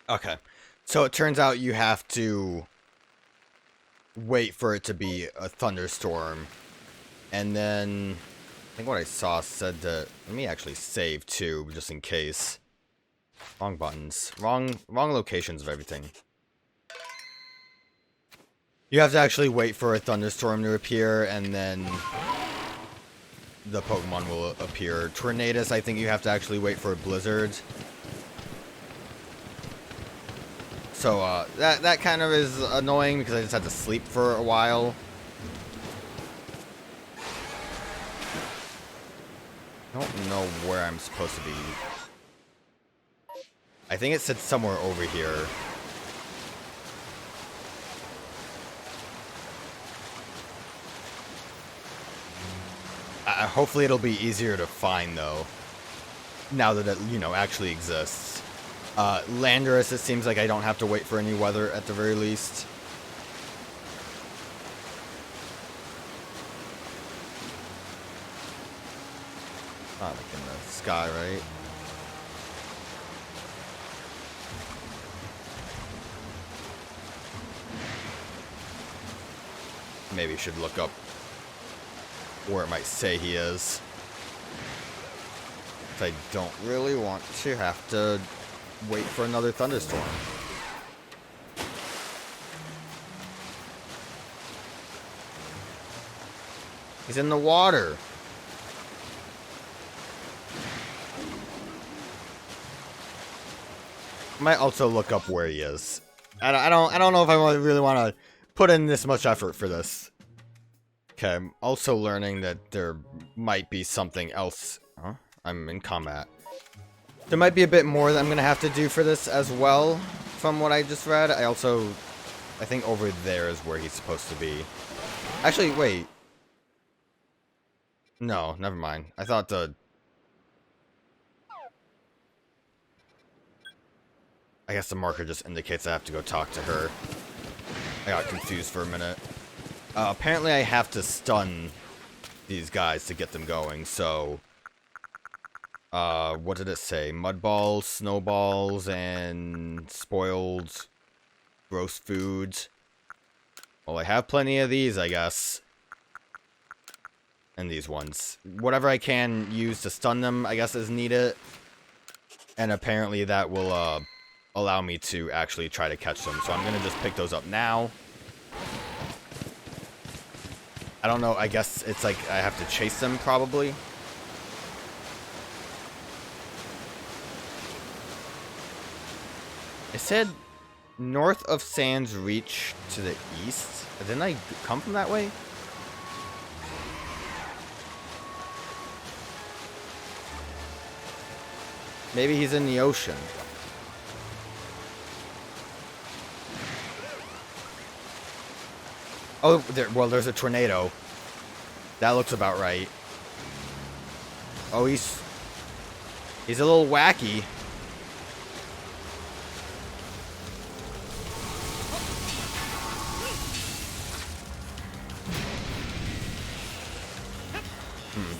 Okay. So it turns out you have to wait for it to be a thunderstorm. And then I think what I saw said that let me actually save too, just in case. Wrong buttons. Wrong locations of everything. You have to actually wait for a thunderstorm to appear, and then the Pokemon will appear. Tornadus, I think you have to actually wait for a blizzard. So, that kind of is annoying because I just had to sleep for a while. I don't know where I'm supposed to be. I think it said somewhere over here. Hopefully it'll be easier to find, though. Now that it, actually exists. Landorus, it seems like I don't have to wait for any weather at the very least. Not like in the sky, right? Maybe should look up where it might say he is. I don't really want to have to wait for another thunderstorm. He's in the water. I might also look up where he is. I don't know if I really want to put in this much effort for this. Okay, I'm also learning that there might be something else. Huh? I'm in combat. There might be a bit more that I'm going to have to do for this as well, from what I just read. I think over there is where he's supposed to be. Actually, wait. No, never mind. I thought I guess the marker just indicates I have to go talk to her. I got confused for a minute. Apparently I have to stun these guys to get them going, so... what did it say? Mud balls, snowballs, and spoiled gross foods. Well, I have plenty of these, I guess. And these ones. Whatever I can use to stun them, I guess, is needed. And apparently that will, allow me to actually try to catch them. So I'm gonna just pick those up now. I don't know, I guess it's like I have to chase them, probably. It said north of Sands Reach to the east. Didn't I come from that way? Maybe he's in the ocean. Oh, there's a tornado. That looks about right. Oh, he's a little wacky.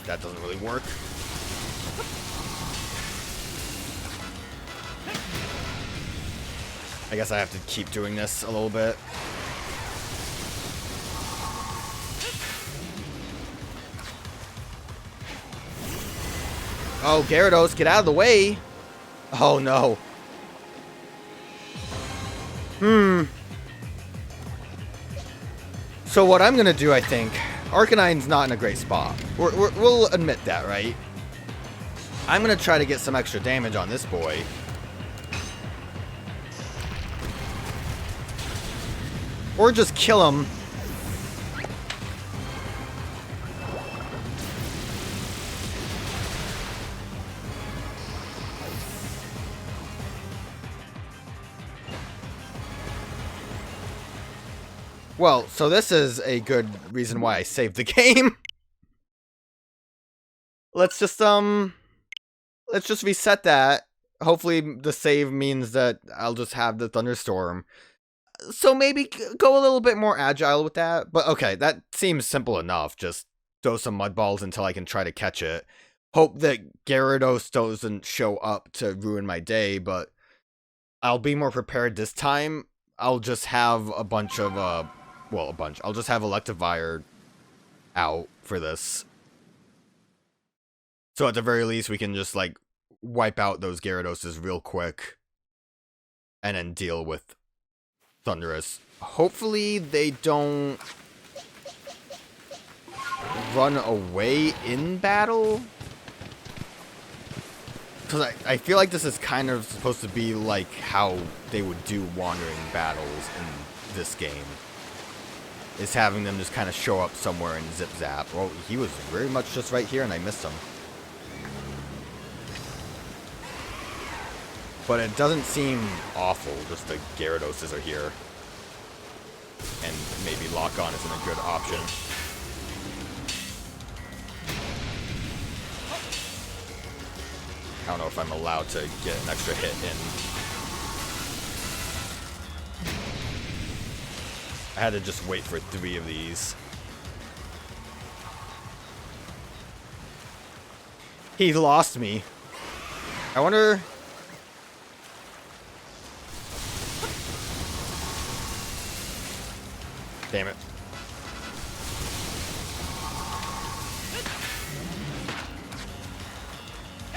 That doesn't really work. I guess I have to keep doing this a little bit. Oh, Gyarados, get out of the way! Oh, no. So what I'm gonna do, I think... Arcanine's not in a great spot. We'll admit that, right? I'm gonna try to get some extra damage on this boy. Or just kill him. Well, so this is a good reason why I saved the game. Let's just reset that. Hopefully the save means that I'll just have the thunderstorm. So maybe go a little bit more agile with that. But okay, that seems simple enough. Just throw some mud balls until I can try to catch it. Hope that Gyarados doesn't show up to ruin my day, but I'll be more prepared this time. I'll just have a bunch of, I'll just have Electivire out for this. So at the very least, we can just, like, wipe out those Gyarados real quick. And then deal with Thundurus. Hopefully they don't run away in battle. Because I feel like this is kind of supposed to be like how they would do wandering battles in this game. Is having them just kind of show up somewhere and zip zap. Well, he was very much just right here and I missed him. But it doesn't seem awful, just the Gyarados are here. And maybe Lock On isn't a good option. I don't know if I'm allowed to get an extra hit in. I had to just wait for 3 of these. He lost me. I wonder... Damn it.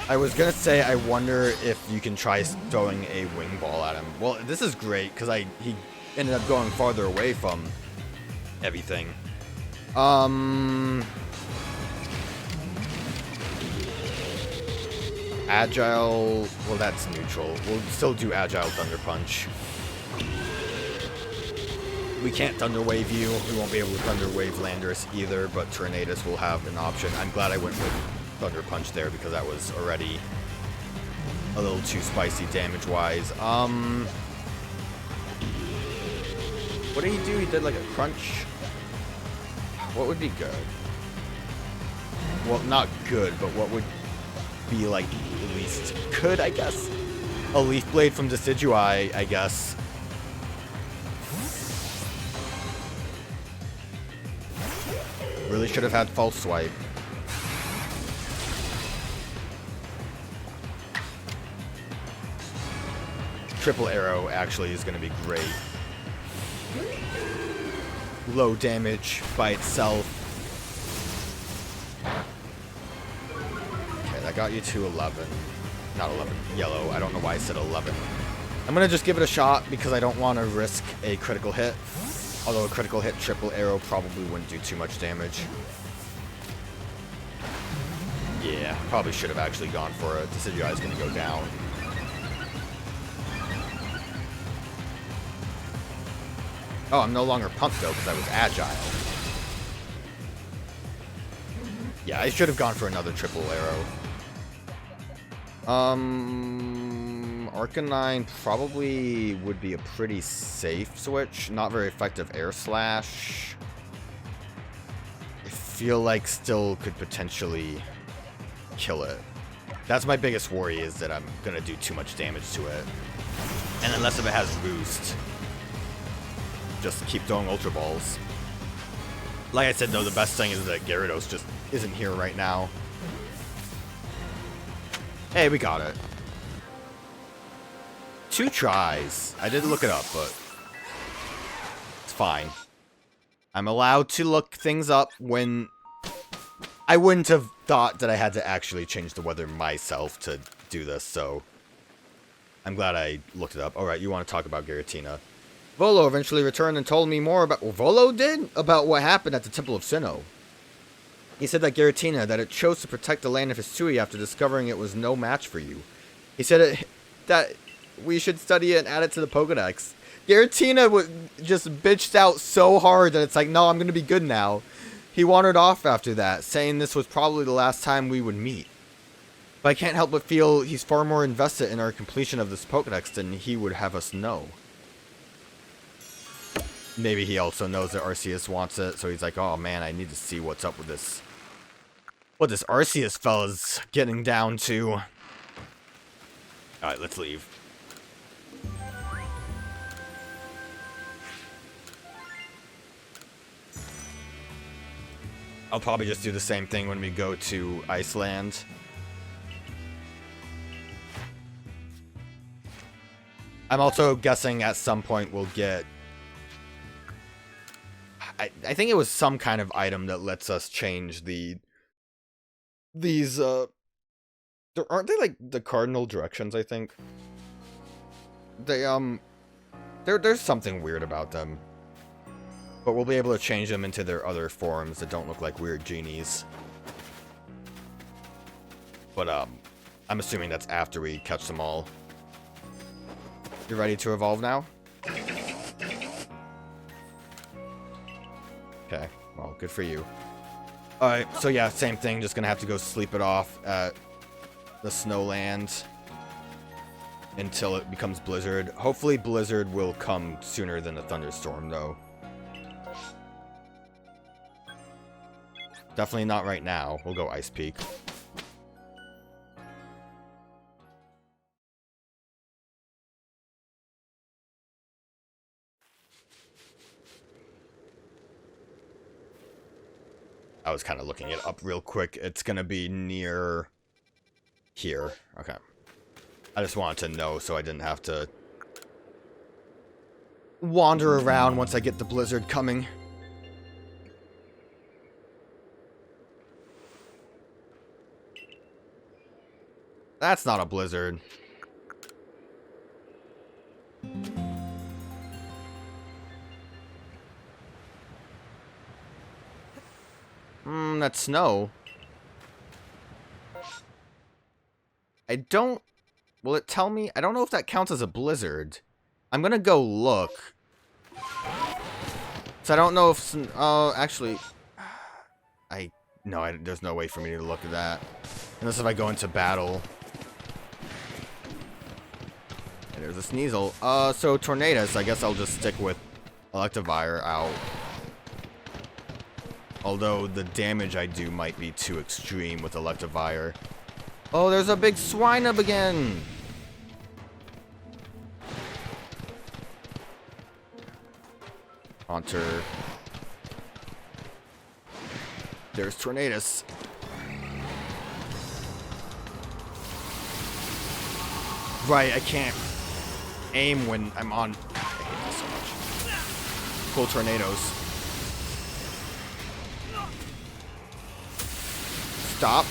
I was gonna say, I wonder if you can try throwing a wing ball at him. Well, this is great, because he ended up going farther away from everything. Agile, well, that's neutral. We'll still do Agile Thunder Punch. We can't Thunder Wave you. We won't be able to Thunder Wave Landorus either, but Tornadus will have an option. I'm glad I went with Thunder Punch there because that was already a little too spicy damage-wise. What did he do? He did like a crunch. What would be good? Well, not good, but what would be like at least good, I guess? A Leaf Blade from Decidueye, I guess. Really should have had False Swipe. Triple Arrow actually is going to be great. Low damage by itself. Okay, that got you to 11. Not 11, yellow. I don't know why I said 11. I'm going to just give it a shot because I don't want to risk a critical hit. Although a critical hit Triple Arrow probably wouldn't do too much damage. Yeah, probably should have actually gone for it. Decidueye is going to go down. Oh, I'm no longer pumped though because I was agile. Yeah, I should have gone for another Triple Arrow. Arcanine probably would be a pretty safe switch. Not very effective Air Slash. I feel like still could potentially kill it. That's my biggest worry, is that I'm going to do too much damage to it. And unless if it has Roost, just keep throwing Ultra Balls. Like I said though, the best thing is that Gyarados just isn't here right now. Hey, we got it. 2 tries. I did look it up, but it's fine. I'm allowed to look things up when I wouldn't have thought that I had to actually change the weather myself to do this, so I'm glad I looked it up. Alright, you want to talk about Giratina. Volo eventually returned and told me more about... Well, Volo did? About what happened at the Temple of Sinnoh. He said that Giratina, that it chose to protect the land of Hisui after discovering it was no match for you. He said that we should study it and add it to the Pokédex. Giratina just bitched out so hard that it's like, no, I'm going to be good now. He wandered off after that, saying this was probably the last time we would meet. But I can't help but feel he's far more invested in our completion of this Pokédex than he would have us know. Maybe he also knows that Arceus wants it, so he's like, oh man, I need to see what's up with this. What this Arceus fella's getting down to. Alright, let's leave. I'll probably just do the same thing when we go to Iceland. I'm also guessing at some point we'll get... I think it was some kind of item that lets us change these, aren't they like the cardinal directions, I think? They, there's something weird about them. But we'll be able to change them into their other forms that don't look like weird genies. But, I'm assuming that's after we catch them all. You ready to evolve now? Okay, well, good for you. Alright, so yeah, same thing. Just gonna have to go sleep it off at the Snowland until it becomes Blizzard. Hopefully Blizzard will come sooner than a thunderstorm, though. Definitely not right now. We'll go Ice Peak. I was kind of looking it up real quick. It's going to be near here. Okay. I just wanted to know so I didn't have to wander around once I get the blizzard coming. That's not a blizzard. That's snow. I don't... Will it tell me? I don't know if that counts as a blizzard. I'm gonna go look. So I don't know if... actually... No, there's no way for me to look at that. Unless if I go into battle. And there's a Sneasel. So Tornadus, I guess I'll just stick with Electivire out. Although the damage I do might be too extreme with Electivire. Oh, there's a big Swinub again! Haunter. There's Tornadus. Right, I can't aim when I'm on... I hate this so much. Full tornadoes. Stop.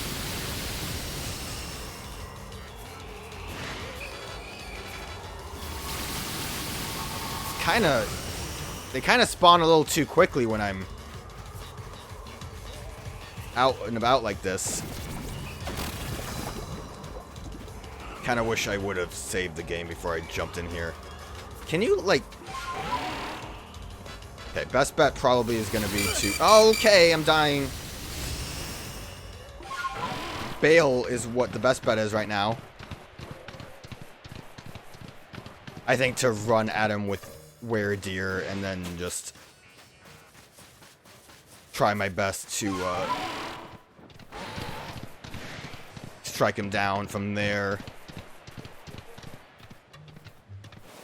They kind of spawn a little too quickly when I'm out and about like this. Kind of wish I would have saved the game before I jumped in here. Can you, like... Okay, best bet probably is going to be to... Oh, okay, I'm dying. Bail is what the best bet is right now. I think to run at him with Were-Deer and then just try my best to strike him down from there.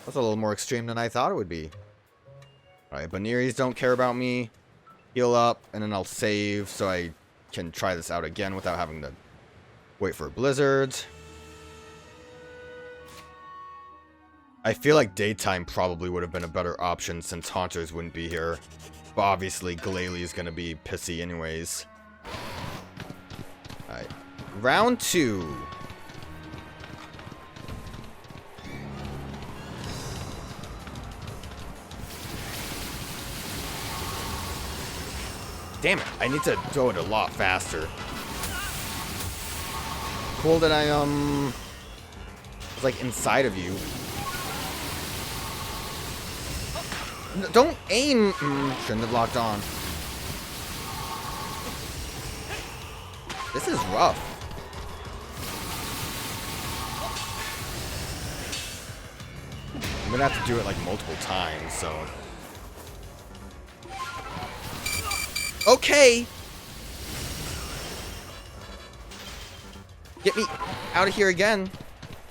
That's a little more extreme than I thought it would be. Alright, Banneries don't care about me. Heal up, and then I'll save so I can try this out again without having to wait for a blizzard. I feel like daytime probably would have been a better option since Haunters wouldn't be here. But obviously Glalie is going to be pissy anyways. Alright. Round 2. Damn it, I need to throw it a lot faster. Cool that I, was like inside of you. Don't aim! Shouldn't have locked on. This is rough. I'm gonna have to do it like multiple times, so... Okay! Get me out of here again.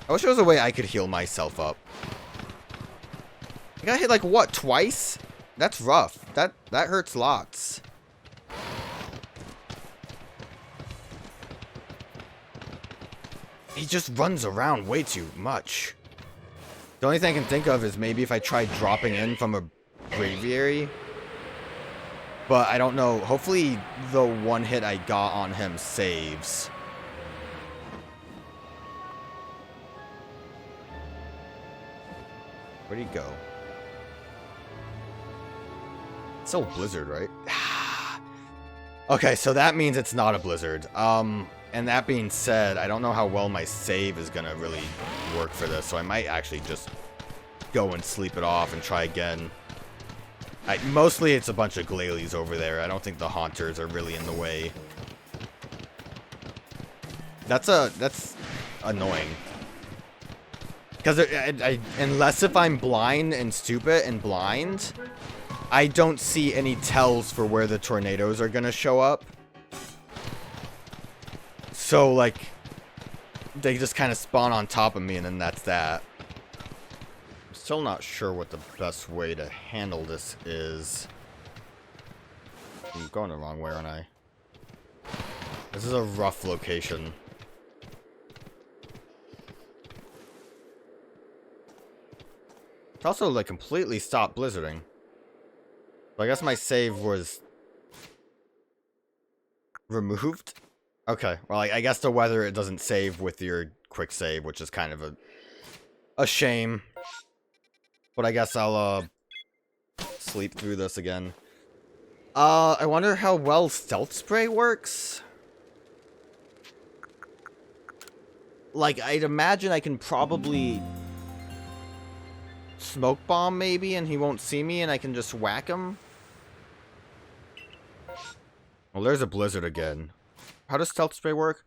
I wish there was a way I could heal myself up. I got hit like what, twice? That's rough. That hurts lots. He just runs around way too much. The only thing I can think of is maybe if I try dropping in from a braviary. But I don't know. Hopefully the one hit I got on him saves. Where'd he go? It's still a blizzard, right? Okay, so that means it's not a blizzard. And that being said, I don't know how well my save is gonna really work for this, so I might actually just go and sleep it off and try again. Mostly it's a bunch of Glalie over there. I don't think the Haunters are really in the way. That's annoying. Because unless if I'm blind and stupid and blind, I don't see any tells for where the tornadoes are gonna show up. So, like, they just kind of spawn on top of me, and then that's that. I'm still not sure what the best way to handle this is. I'm going the wrong way, aren't I? This is a rough location. It's also, like, completely stopped blizzarding. So I guess my save was removed? Okay, well, I guess the weather, it doesn't save with your quick save, which is kind of a shame. But I guess I'll, sleep through this again. I wonder how well Stealth Spray works? Like, I'd imagine I can probably Smoke Bomb, maybe, and he won't see me, and I can just whack him? Well, there's a blizzard again. How does Stealth Spray work?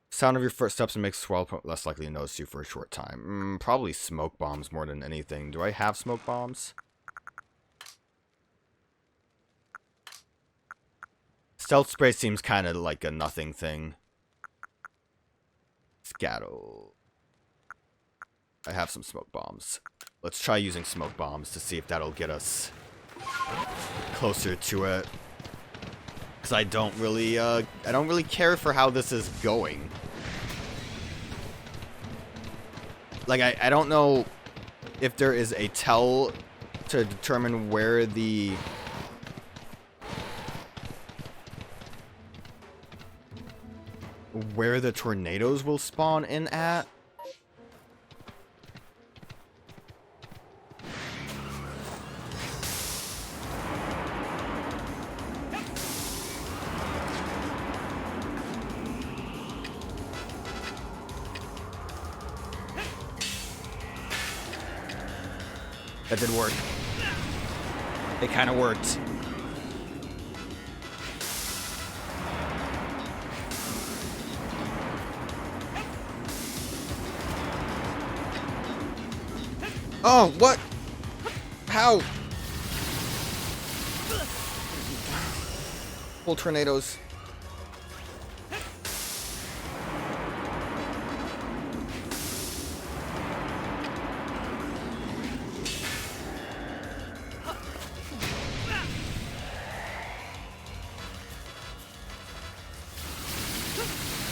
Sound of your footsteps and makes Swell less likely to notice you for a short time. Probably Smoke Bombs more than anything. Do I have Smoke Bombs? Stealth Spray seems kind of like a nothing thing. Scattle. I have some Smoke Bombs. Let's try using Smoke Bombs to see if that'll get us closer to it. Because I don't really care for how this is going. Like, I don't know if there is a tell to determine where the tornadoes will spawn in at. That did work. It kind of worked. Oh, what? How? Full tornadoes.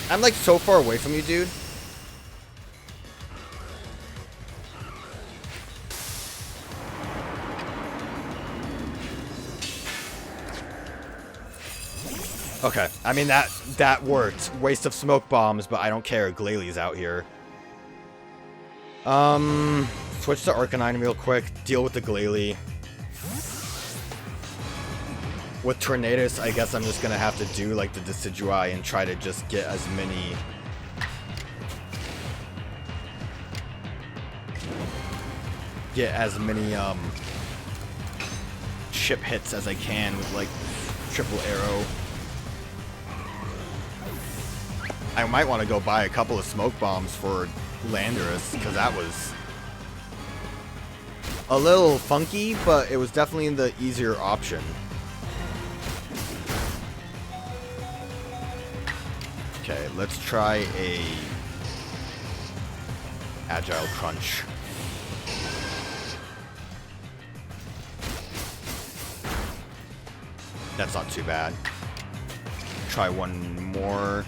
I'm like so far away from you, dude. Okay, I mean that worked. Waste of smoke bombs, but I don't care. Glalie's out here. Switch to Arcanine real quick. Deal with the Glalie. With Tornadus, I guess I'm just gonna have to do like the Decidui and try to just get as many chip hits as I can with like triple arrow. I might want to go buy a couple of smoke bombs for Landorus, because that was a little funky, but it was definitely the easier option. Okay, let's try a Agile Crunch. That's not too bad. Try one more.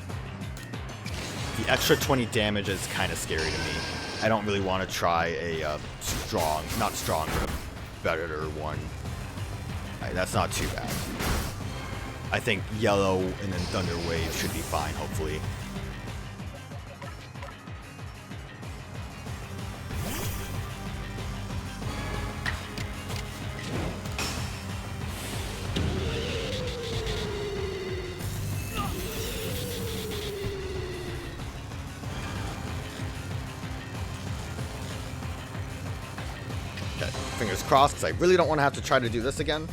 The extra 20 damage is kind of scary to me. I don't really want to try a strong, not strong, but a better one. That's not too bad. I think yellow and then Thunder Wave should be fine, hopefully. Okay, fingers crossed, because I really don't want to have to try to do this again.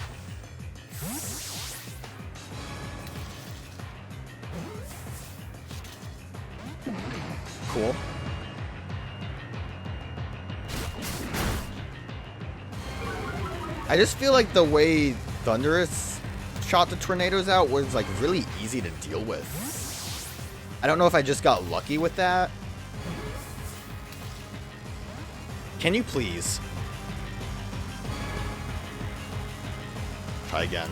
Cool. I just feel like the way Landorus shot the tornadoes out was like really easy to deal with. I don't know if I just got lucky with that. Can you please? Try again.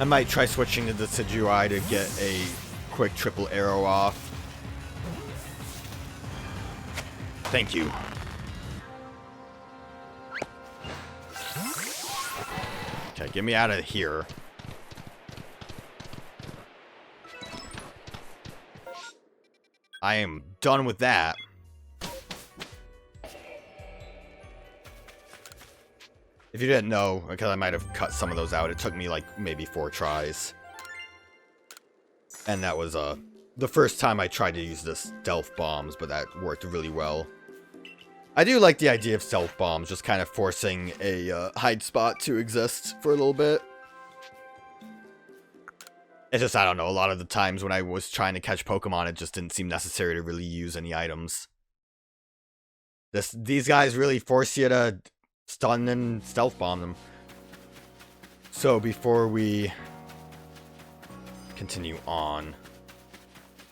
I might try switching to the Hisui to get a quick triple arrow off. Thank you. Okay, get me out of here. I am done with that. If you didn't know, because I might have cut some of those out, it took me like maybe 4 tries. And that was the first time I tried to use the stealth bombs, but that worked really well. I do like the idea of stealth bombs, just kind of forcing a hide spot to exist for a little bit. It's just, I don't know, a lot of the times when I was trying to catch Pokemon, it just didn't seem necessary to really use any items. These guys really force you to stun and stealth bomb them. So before we continue on,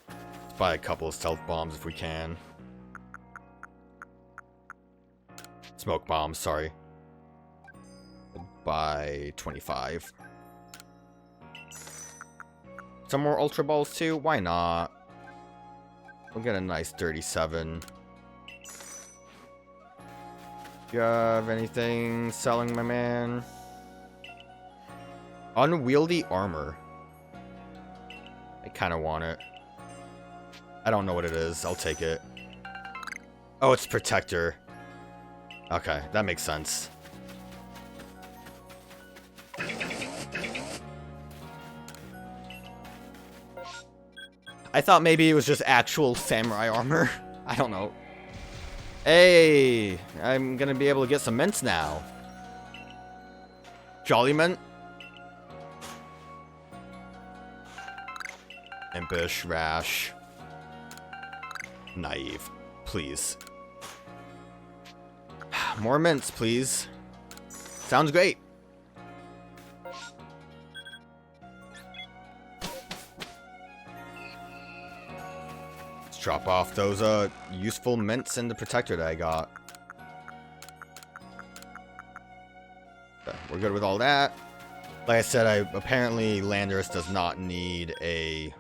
let's buy a couple of stealth bombs if we can. Smoke bombs, sorry. We'll buy 25. Some more Ultra Balls too? Why not? We'll get a nice 37. Do you have anything selling, my man? Unwieldy armor. I kind of want it. I don't know what it is. I'll take it. Oh, it's protector. Okay, that makes sense. I thought maybe it was just actual samurai armor. I don't know. Hey, I'm gonna be able to get some mints now. Jolly Mint. Impish, Rash. Naive. Please. More mints, please. Sounds great. Let's drop off those useful mints in the protector that I got. Okay, we're good with all that. Like I said, apparently Landorus does not need a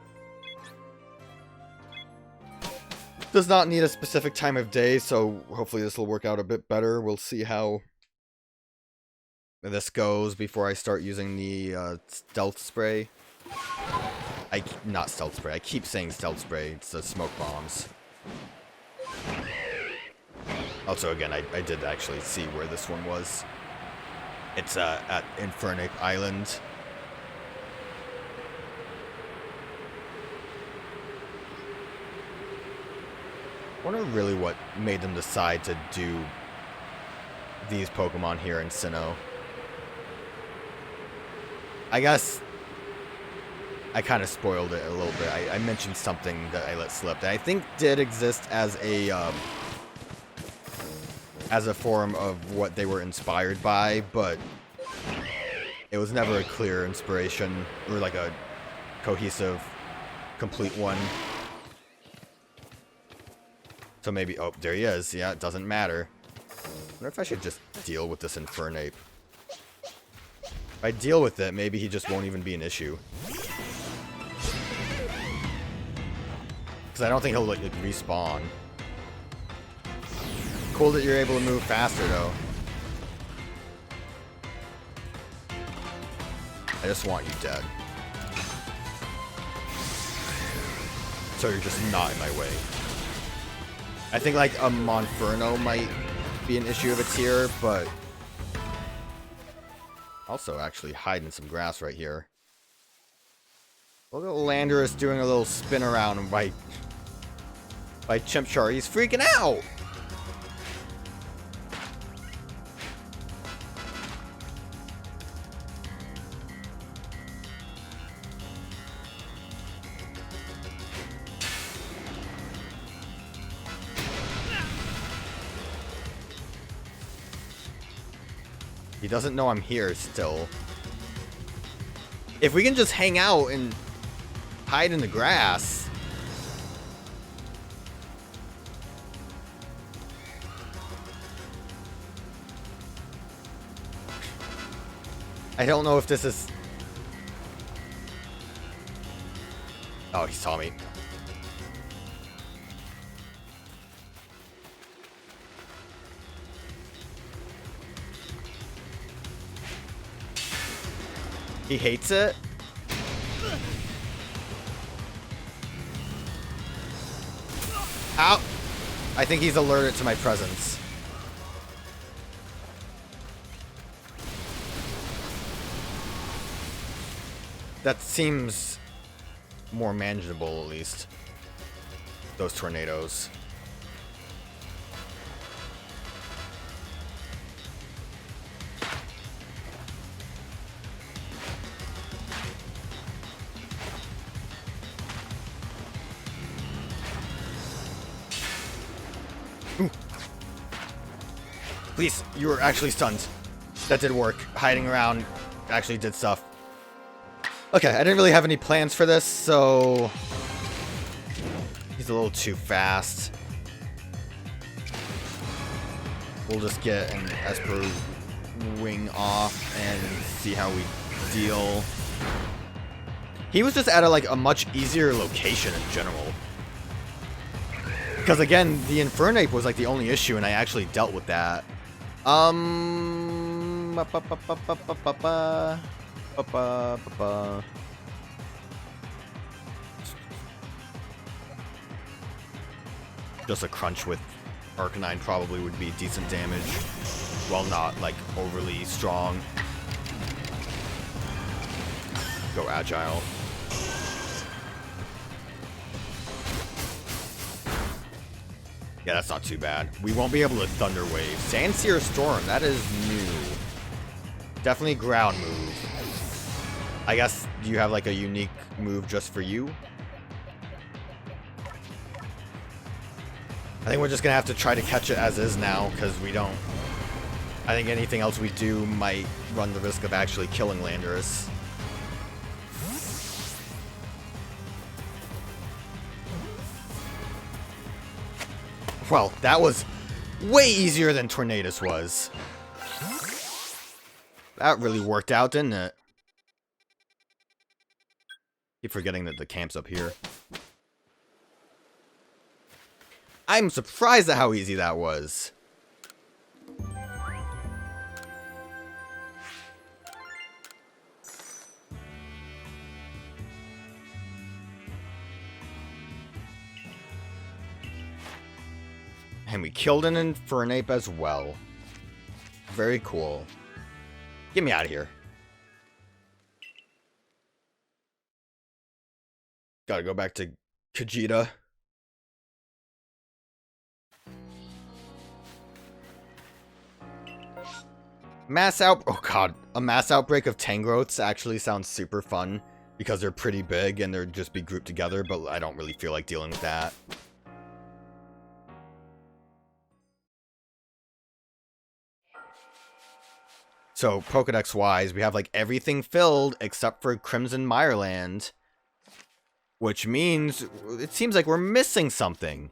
specific time of day, so hopefully this will work out a bit better. We'll see how this goes before I start using the stealth spray. Not stealth spray. I keep saying stealth spray. It's the smoke bombs. Also, again, I did actually see where this one was. It's at Infernape Island. I wonder really what made them decide to do these Pokemon here in Sinnoh. I guess I kind of spoiled it a little bit. I mentioned something that I let slip that I think did exist as a form of what they were inspired by, but it was never a clear inspiration or like a cohesive, complete one. So maybe, oh, there he is. Yeah, it doesn't matter. I wonder if I should just deal with this Infernape. If I deal with it, maybe he just won't even be an issue. Because I don't think he'll like respawn. Cool that you're able to move faster, though. I just want you dead. So you're just not in my way. I think, like, a Monferno might be an issue if it's here, but... Also, actually, hiding some grass right here. Look at Landorus doing a little spin around by Chimchar. He's freaking out! He doesn't know I'm here still. If we can just hang out and hide in the grass. I don't know if this is... Oh, he saw me. He hates it. Ow! I think he's alerted to my presence. That seems more manageable, at least. Those tornadoes. Ooh. Please, you were actually stunned. That did work. Hiding around actually did stuff. Okay, I didn't really have any plans for this, so... He's a little too fast. We'll just get an Esper wing off and see how we deal. He was just at a much easier location in general. Because again, the Infernape was the only issue, and I actually dealt with that. Just a crunch with Arcanine probably would be decent damage, while not overly strong. Go agile. Yeah, that's not too bad. We won't be able to Thunder Wave. Sandsear Storm, that is new. Definitely ground move. I guess, do you have a unique move just for you? I think we're just gonna have to try to catch it as is now, because we don't... I think anything else we do might run the risk of actually killing Landorus. Well, that was way easier than Tornadus was. That really worked out, didn't it? Keep forgetting that the camp's up here. I'm surprised at how easy that was. And we killed an Infernape as well. Very cool. Get me out of here. Gotta go back to Kajita. Oh god. A mass outbreak of Tangrowths actually sounds super fun. Because they're pretty big and they're just be grouped together. But I don't really feel like dealing with that. So, Pokedex-wise, we have, everything filled except for Crimson Mireland. Which means, it seems like we're missing something.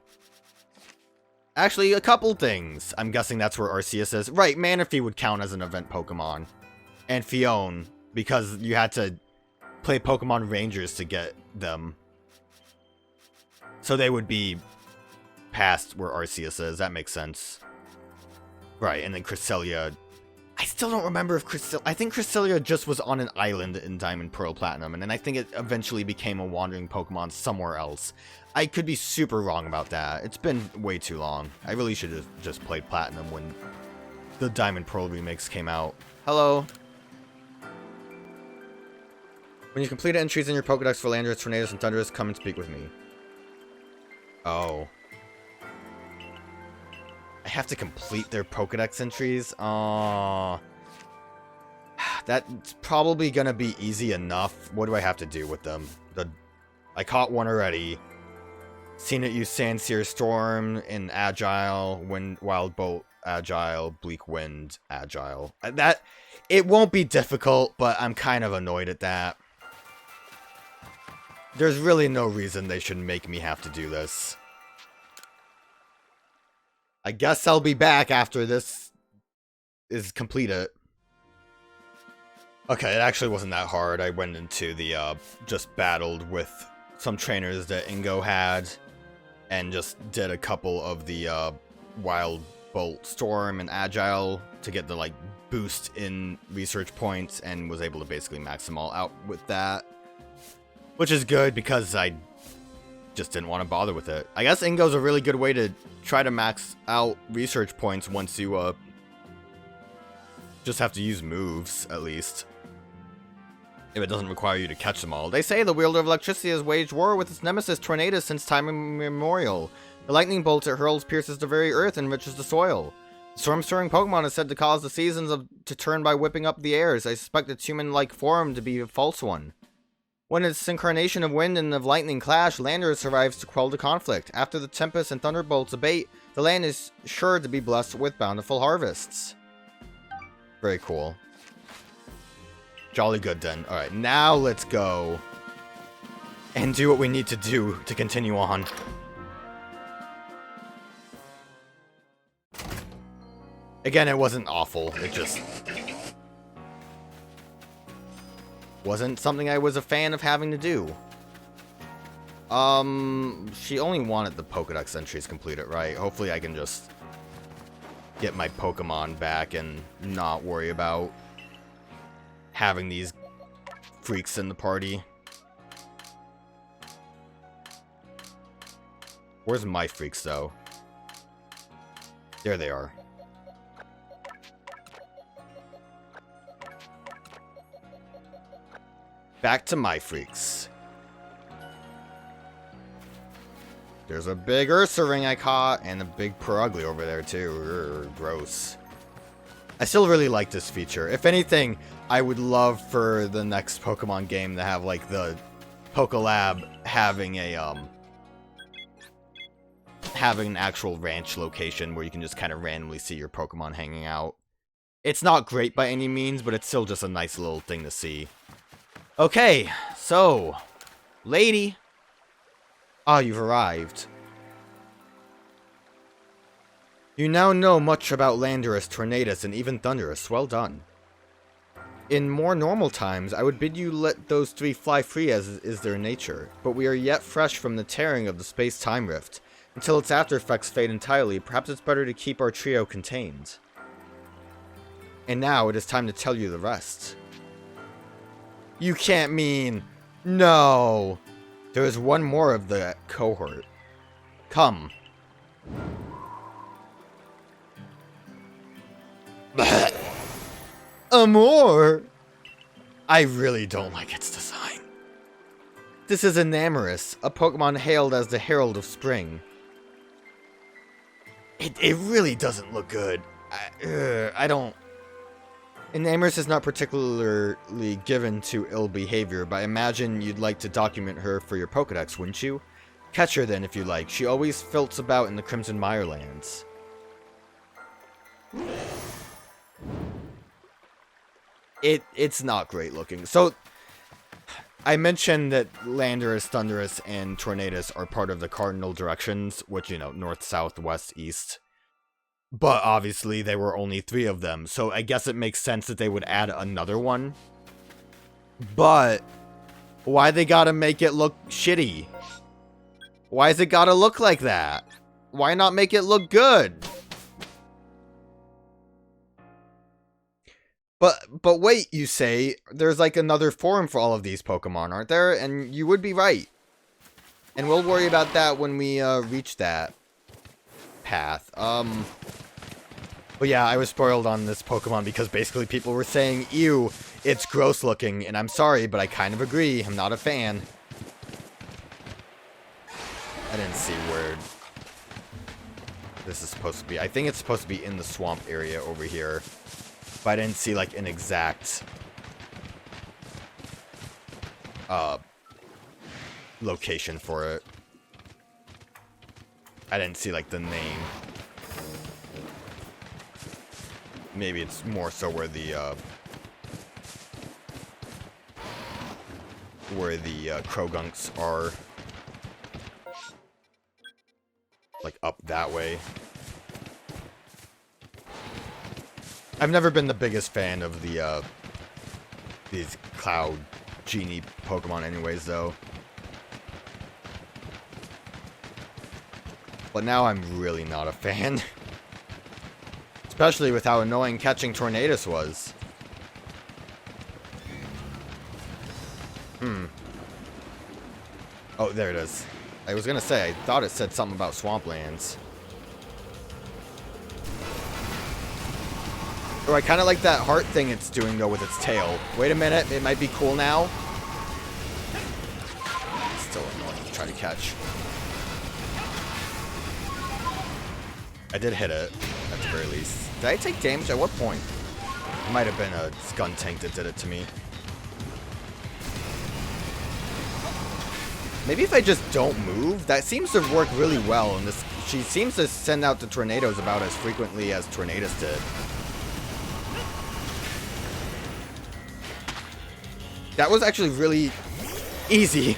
Actually, a couple things. I'm guessing that's where Arceus is. Right, Manaphy would count as an event Pokemon. And Fione, because you had to play Pokemon Rangers to get them. So they would be past where Arceus is. That makes sense. Right, and then Cresselia. I still don't remember if Cresselia... I think Cresselia just was on an island in Diamond, Pearl, Platinum, and then I think it eventually became a wandering Pokemon somewhere else. I could be super wrong about that. It's been way too long. I really should have just played Platinum when the Diamond Pearl remix came out. Hello. When you complete entries in your Pokedex for Landorus, Tornadus, and Thundurus, come and speak with me. Oh. I have to complete their Pokedex entries? That's probably gonna be easy enough. What do I have to do with them? I caught one already. Seen it use Sandsear Storm in Agile, Wild Bolt Agile, Bleak Wind Agile. It won't be difficult, but I'm kind of annoyed at that. There's really no reason they should make me have to do this. I guess I'll be back after this is completed. Okay, it actually wasn't that hard. I went into the, just battled with some trainers that Ingo had, and just did a couple of the, Wild Bolt Storm and Agile to get the, like, boost in research points, and was able to basically max them all out with that. Which is good, because I just didn't want to bother with it. I guess Ingo's a really good way to try to max out research points once you, just have to use moves, at least. If it doesn't require you to catch them all. They say the wielder of electricity has waged war with its nemesis Tornadus since time immemorial. The lightning bolt it hurls pierces the very earth and enriches the soil. The storm-stirring Pokemon is said to cause the seasons to turn by whipping up the airs. I suspect its human-like form to be a false one. When its incarnation of wind and of lightning clash, Landorus survives to quell the conflict. After the tempests and thunderbolts abate, the land is sure to be blessed with bountiful harvests. Very cool. Jolly good then. Alright, now let's go and do what we need to do to continue on. Again, it wasn't awful. It just wasn't something I was a fan of having to do. She only wanted the Pokedex entries completed, right? Hopefully I can just get my Pokemon back and not worry about having these freaks in the party. Where's my freaks, though? There they are. Back to my freaks. There's a big Ursaring I caught, and a big Purugly over there, too. Urgh, gross. I still really like this feature. If anything, I would love for the next Pokemon game to have, like, the Pokelab having a, having an actual ranch location where you can just kind of randomly see your Pokemon hanging out. It's not great by any means, but it's still just a nice little thing to see. Okay, so, lady. Ah, you've arrived. You now know much about Landorus, Tornadus, and even Thundurus. Well done. In more normal times, I would bid you let those three fly free as is their nature, but we are yet fresh from the tearing of the space-time rift. Until its after effects fade entirely, perhaps it's better to keep our trio contained. And now it is time to tell you the rest. You can't mean... No! There is one more of the cohort. Come. Amor! I really don't like its design. This is Enamorous, a Pokemon hailed as the Herald of Spring. It really doesn't look good. I don't... Enamorous is not particularly given to ill behavior, but I imagine you'd like to document her for your Pokedex, wouldn't you? Catch her then if you like. She always filts about in the Crimson Mirelands. It's not great looking. So, I mentioned that Landorus, Thundurus, and Tornadus are part of the Cardinal directions, which, you know, north, south, west, east. But obviously there were only 3 of them, so I guess it makes sense that they would add another one. But why they gotta make it look shitty? Why has it gotta look like that? Why not make it look good? But wait, you say, there's like another form for all of these Pokemon, aren't there? And you would be right. And we'll worry about that when we reach that path. But yeah, I was spoiled on this Pokemon because basically people were saying, ew, it's gross looking, and I'm sorry, but I kind of agree. I'm not a fan. I didn't see where this is supposed to be. I think it's supposed to be in the swamp area over here. But I didn't see, like, an exact location for it. I didn't see, like, the name. Maybe it's more so where the Crogunks are. Like, up that way. I've never been the biggest fan of the, these Cloud Genie Pokemon anyways, though. But now I'm really not a fan. Especially with how annoying catching Tornadus was. Oh, there it is. I was gonna say, I thought it said something about swamplands. Oh, I kind of like that heart thing it's doing, though, with its tail. Wait a minute, it might be cool now. It's still annoying to try to catch. I did hit it, at the very least. Did I take damage? At what point? It might have been a Skuntank that did it to me. Maybe if I just don't move? That seems to work really well. And she seems to send out the tornadoes about as frequently as Tornadus did. That was actually really easy.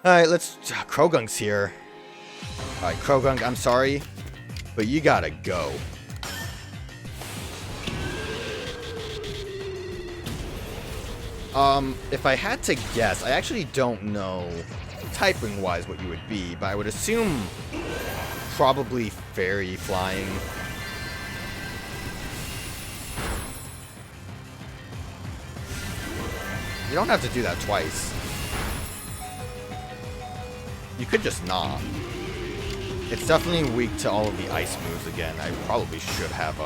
Alright, let's... Crogunk's here. Alright, Crogunk, I'm sorry. But you gotta go. If I had to guess, I actually don't know typing-wise what you would be, but I would assume probably fairy flying. You don't have to do that twice. You could just not. It's definitely weak to all of the ice moves again. I probably should have,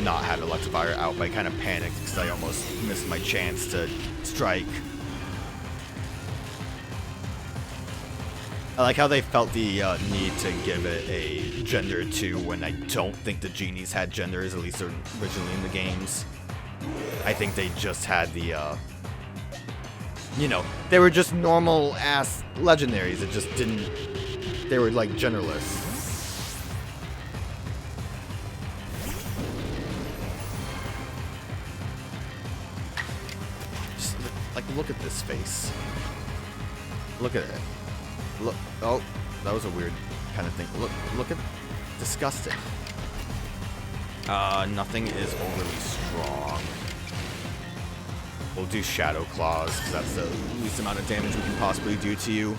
not had Electivire out, but I kind of panicked because I almost missed my chance to strike. I like how they felt the need to give it a gender too when I don't think the genies had genders, at least originally in the games. I think they just had the, you know, they were just normal-ass legendaries. It just didn't... They were, like, genderless. Just, like, look at this face. Look at it. Look... Oh, that was a weird kind of thing. Look at... Disgusting. Nothing is overly strong. We'll do Shadow Claws, because that's the least amount of damage we can possibly do to you.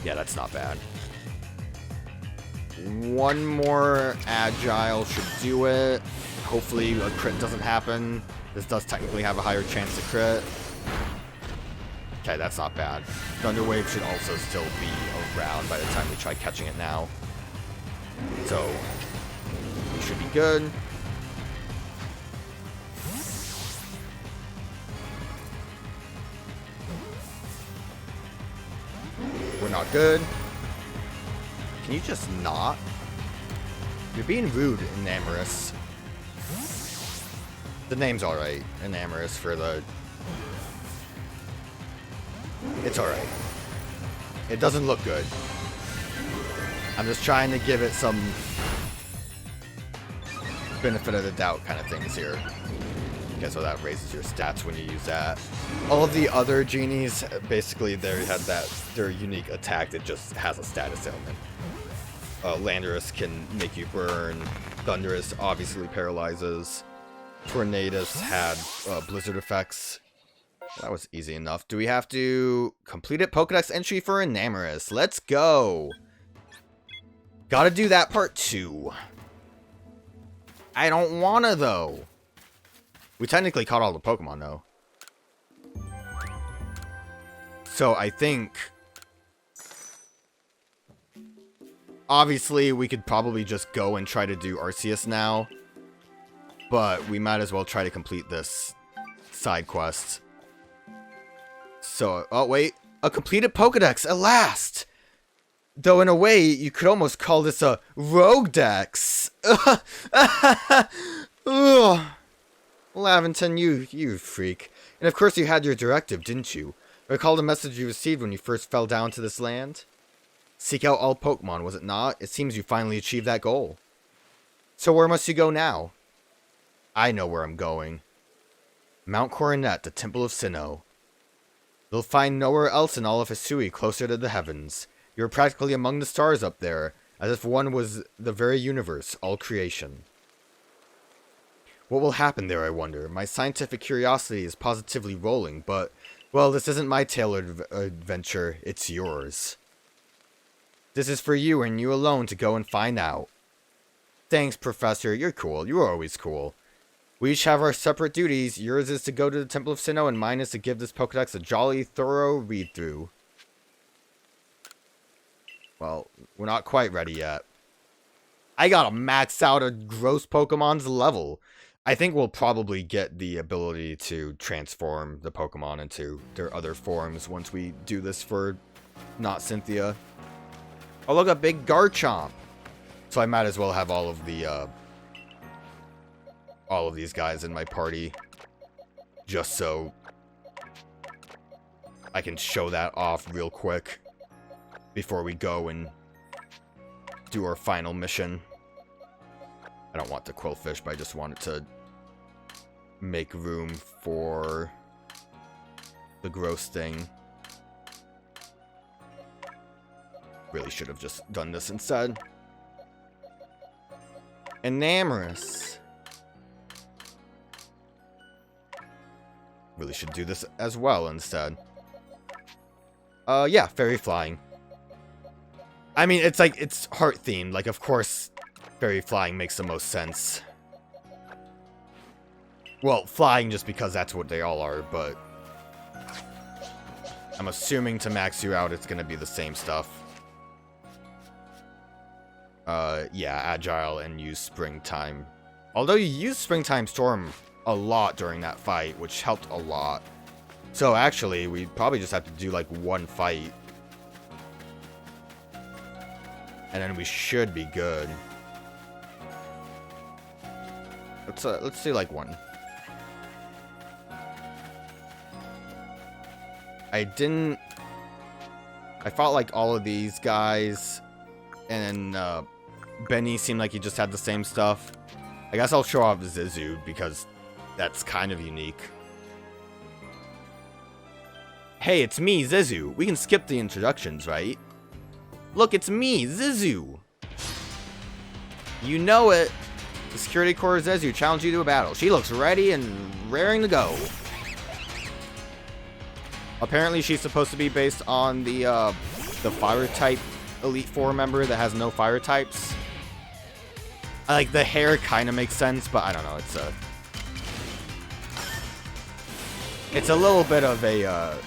Yeah, that's not bad. One more Agile should do it. Hopefully a crit doesn't happen. This does technically have a higher chance to crit. Okay, that's not bad. Thunder Wave should also still be around by the time we try catching it now. So, we should be good. We're not good. Can you just not? You're being rude, Enamorous. The name's alright, Enamorous, for the... It's alright. It doesn't look good. I'm just trying to give it some benefit of the doubt kind of things here. Okay, so that raises your stats when you use that. All of the other genies, basically, they had their unique attack that just has a status ailment. Landorus can make you burn. Thunderous obviously paralyzes. Tornadus had blizzard effects. That was easy enough. Do we have to complete it? Pokedex entry for Enamorous. Let's go! Gotta do that part too. I don't wanna, though. We technically caught all the Pokemon, though. So I think... Obviously, we could probably just go and try to do Arceus now. But we might as well try to complete this side quest. So, oh wait. A completed Pokedex, at last! Though in a way, you could almost call this a rogue dex. Laventon, you freak. And of course you had your directive, didn't you? Recall the message you received when you first fell down to this land? Seek out all Pokemon, was it not? It seems you finally achieved that goal. So where must you go now? I know where I'm going. Mount Coronet, the Temple of Sinnoh. You'll find nowhere else in all of Hisui closer to the heavens. You're practically among the stars up there, as if one was the very universe, all creation. What will happen there, I wonder? My scientific curiosity is positively rolling, but, well, this isn't my tailored adventure, it's yours. This is for you and you alone to go and find out. Thanks, Professor, you're cool, you're always cool. We each have our separate duties. Yours is to go to the Temple of Sinnoh, and mine is to give this Pokedex a jolly, thorough read-through. Well, we're not quite ready yet. I gotta max out a gross Pokemon's level. I think we'll probably get the ability to transform the Pokemon into their other forms once we do this for not Cynthia. Oh, look, a big Garchomp. So I might as well have all of these guys in my party, just so I can show that off real quick before we go and do our final mission. I don't want the Quillfish, but I just wanted to make room for the gross thing. Really should have just done this instead. Enamorous. Really should do this as well instead. Yeah, fairy flying. I mean, it's like, it's heart themed. Like, of course, fairy flying makes the most sense. Well, flying just because that's what they all are, but I'm assuming to max you out, it's gonna be the same stuff. Yeah, agile and use springtime. Although you used springtime storm a lot during that fight, which helped a lot. So actually, we probably just have to do like one fight. And then we should be good. Let's do like one. I fought like all of these guys, and then Benny seemed like he just had the same stuff. I guess I'll show off Zizu because that's kind of unique. Hey, it's me, Zizu. We can skip the introductions, right? Look, it's me, Zizu. You know it. The Security Corps Zizu challenged you to a battle. She looks ready and raring to go. Apparently, she's supposed to be based on the fire type Elite Four member that has no fire types. Like, the hair kind of makes sense, but I don't know. It's a little bit of a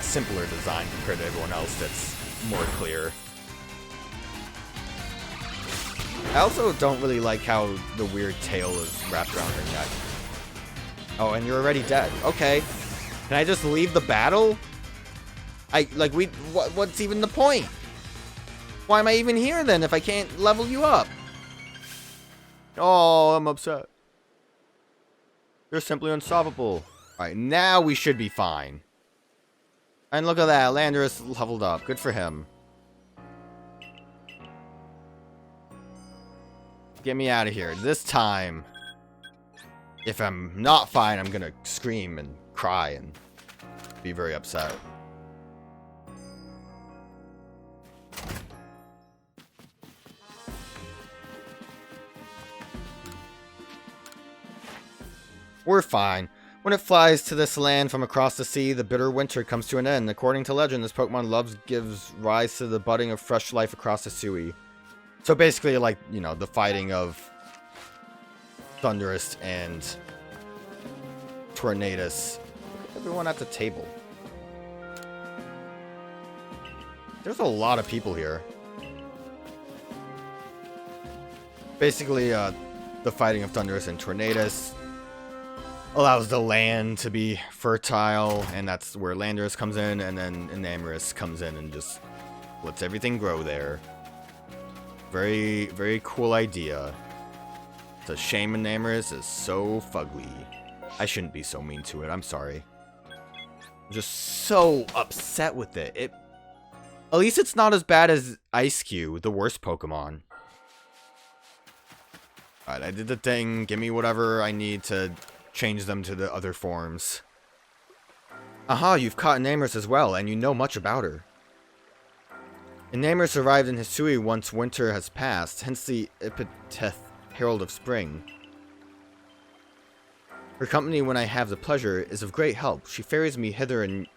simpler design compared to everyone else that's more clear. I also don't really like how the weird tail is wrapped around her neck. Oh, and you're already dead. Okay. Can I just leave the battle? What's even the point? Why am I even here then if I can't level you up? Oh, I'm upset. You're simply unstoppable. Alright, now we should be fine. And look at that, Landorus leveled up. Good for him. Get me out of here. This time, if I'm not fine, I'm gonna scream and cry and be very upset. We're fine. When it flies to this land from across the sea, the bitter winter comes to an end. According to legend, this Pokemon gives rise to the budding of fresh life across Hisui. So basically, like, you know, the fighting of Thundurus and Tornadus. Look at everyone at the table. There's a lot of people here. Basically, the fighting of Thundurus and Tornadus allows the land to be fertile, and that's where Landorus comes in, and then Enamorus comes in and just lets everything grow there. Very, very cool idea. It's a shame Enamorus is so fugly. I shouldn't be so mean to it, I'm sorry. I'm just so upset with it. At least it's not as bad as Ice-Q, the worst Pokemon. Alright, I did the thing. Give me whatever I need to change them to the other forms. Aha, you've caught Enamorus as well, and you know much about her. Enamorus arrived in Hisui once winter has passed, hence the epithet Herald of Spring. Her company when I have the pleasure is of great help. She ferries me hither and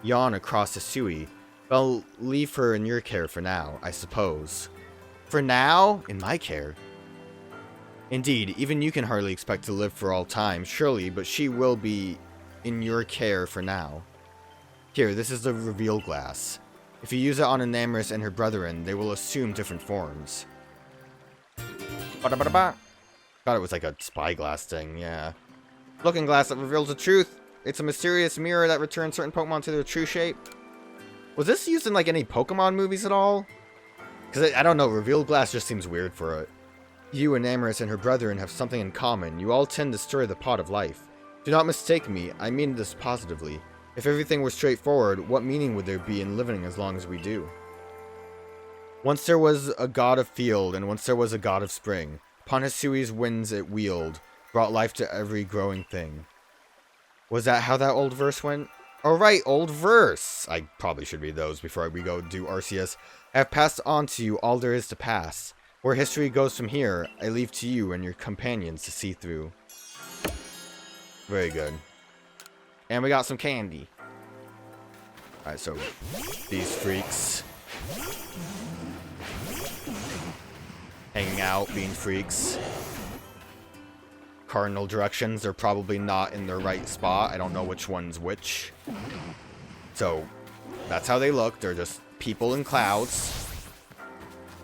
yon across Hisui. But I'll leave her in your care for now, I suppose. For now? In my care? Indeed, even you can hardly expect to live for all time, surely, but she will be in your care for now. Here, this is the reveal glass. If you use it on Enamorus and her brethren, they will assume different forms. Ba-da-ba-da-ba. Thought it was like a spyglass thing, yeah. Looking glass that reveals the truth. It's a mysterious mirror that returns certain Pokemon to their true shape. Was this used in like any Pokemon movies at all? Because I don't know, reveal glass just seems weird for it. You, Enamorus, and her brethren have something in common. You all tend to stir the pot of life. Do not mistake me, I mean this positively. If everything were straightforward, what meaning would there be in living as long as we do? Once there was a god of field, and once there was a god of spring. Upon Hisui's winds it wheeled, brought life to every growing thing. Was that how that old verse went? Alright, old verse! I probably should read those before we go do Arceus. I have passed on to you all there is to pass. Where history goes from here, I leave to you and your companions to see through. Very good. And we got some candy. Alright, so these freaks hanging out, being freaks. Cardinal directions, they're probably not in their right spot. I don't know which one's which. So, that's how they look. They're just people in clouds.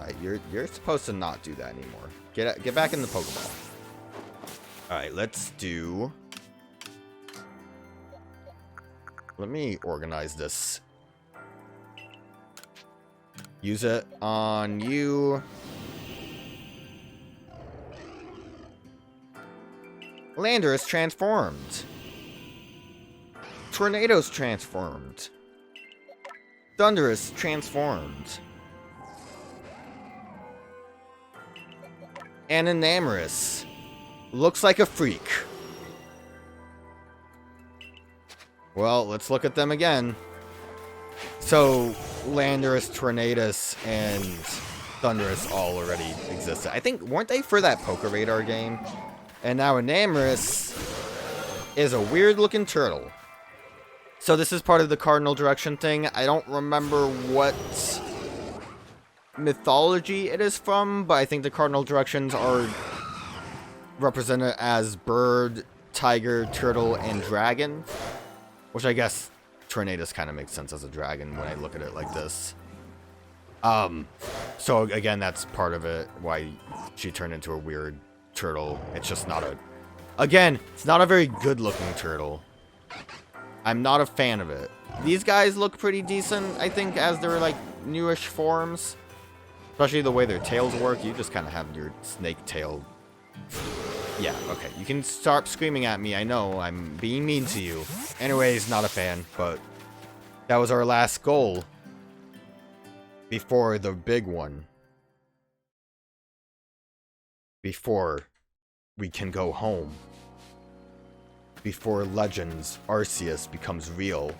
Alright, you're supposed to not do that anymore. Get back in the Pokeball. Alright, let's do... Let me organize this. Use it on you. Landorus transformed. Tornado's transformed. Thundurus transformed. And Enamorus looks like a freak. Well, let's look at them again. So, Landorus, Tornadus, and Thundurus all already existed. I think, weren't they for that Poké Radar game? And now Enamorus is a weird-looking turtle. So this is part of the Cardinal direction thing. I don't remember what mythology it is from, but I think the Cardinal directions are represented as bird, tiger, turtle, and dragon. Which I guess Tornadus kind of makes sense as a dragon when I look at it like this. So again, that's part of it, why she turned into a weird turtle. It's just not a... Again, it's not a very good-looking turtle. I'm not a fan of it. These guys look pretty decent, I think, as their, like, newish forms. Especially the way their tails work. You just kind of have your snake tail. Yeah, okay. You can start screaming at me. I know, I'm being mean to you. Anyways, not a fan, but that was our last goal before the big one. Before we can go home. Before Legends Arceus becomes real.